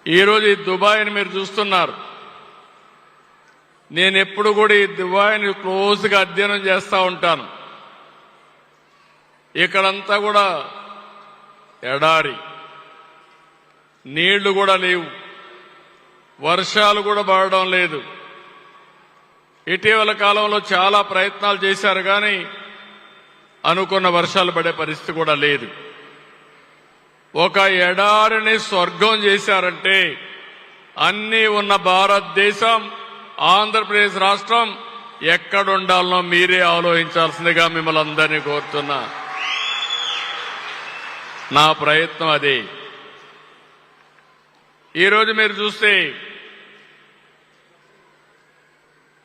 ఈరోజు ఈ దుబాయ్ని మీరు చూస్తున్నారు. నేను ఎప్పుడు కూడా ఈ దుబాయ్ని క్లోజ్గా అధ్యయనం చేస్తూ ఉంటాను. ఇక్కడంతా కూడా ఎడారి, నీళ్లు కూడా లేవు, వర్షాలు కూడా పడడం లేదు. ఇటీవల కాలంలో చాలా ప్రయత్నాలు చేశారు, కానీ అనుకున్న వర్షాలు పడే పరిస్థితి కూడా లేదు. ఒక ఎడారిని స్వర్గం చేశారంటే అన్నీ ఉన్న భారతదేశం, ఆంధ్రప్రదేశ్ రాష్ట్రం ఎక్కడుండాలనో మీరే ఆలోచించాల్సిందిగా మిమ్మల్ని అందరినీ కోరుతున్నా. నా ప్రయత్నం అదే. ఈరోజు మీరు చూస్తే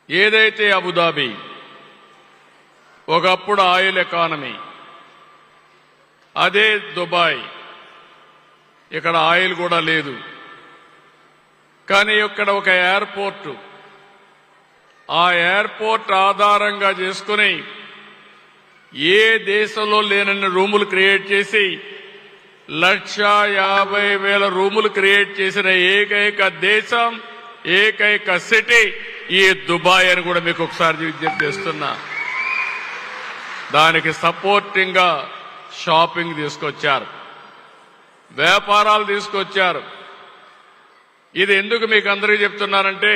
ఏదైతే అబుదాబి ఒకప్పుడు ఆయిల్ ఎకానమీ, అదే దుబాయ్, ఇక్కడ ఆయిల్ కూడా లేదు. కానీ ఇక్కడ ఒక ఎయిర్పోర్టు, ఆ ఎయిర్పోర్ట్ ఆధారంగా చేసుకుని ఏ దేశంలో లేనన్ని రూములు క్రియేట్ చేసి 1,50,000 రూములు క్రియేట్ చేసిన ఏకైక దేశం, ఏకైక సిటీ ఈ దుబాయ్ అని కూడా మీకు ఒకసారి విజ్ఞప్తి చేస్తున్నా. దానికి సపోర్టింగ్ గా షాపింగ్ తీసుకొచ్చారు, వ్యాపారాలు తీసుకొచ్చారు. ఇది ఎందుకు మీకు అందరికీ చెప్తున్నారంటే,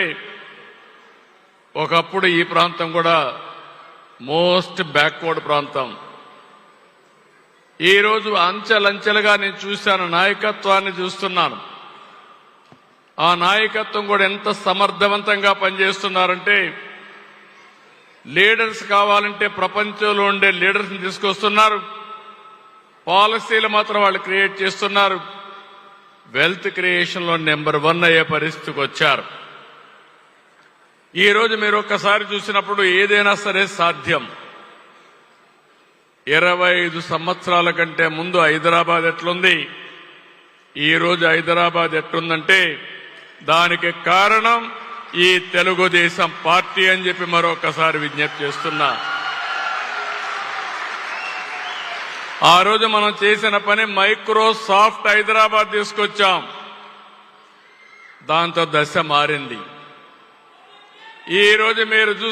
ఒకప్పుడు ఈ ప్రాంతం కూడా మోస్ట్ బ్యాక్వర్డ్ ప్రాంతం. ఈరోజు అంచెలంచెలుగా నేను చూశాను, నాయకత్వాన్ని చూస్తున్నాను. ఆ నాయకత్వం కూడా ఎంత సమర్థవంతంగా పనిచేస్తున్నారంటే, లీడర్స్ కావాలంటే ప్రపంచంలో ఉండే లీడర్స్ని తీసుకొస్తున్నారు, పాలసీలు మాత్రం వాళ్ళు క్రియేట్ చేస్తున్నారు. వెల్త్ క్రియేషన్ లో నెంబర్ 1 అయ్యే పరిస్థితికి వచ్చారు. ఈ రోజు మీరు ఒక్కసారి చూసినప్పుడు ఏదైనా సరే సాధ్యం. 25 సంవత్సరాల కంటే ముందు హైదరాబాద్ ఎట్లుంది, ఈ రోజు హైదరాబాద్ ఎట్లుందంటే దానికి కారణం ఈ తెలుగుదేశం పార్టీ అని చెప్పి మరొకసారి విజ్ఞప్తి చేస్తున్నా. ఆ రోజు మనం చేసిన పని మైక్రోసాఫ్ట్ హైదరాబాద్ తీసుకొచ్చాం. దాంతో దశ మారింది. ఈ రోజు మీరు చూస్తే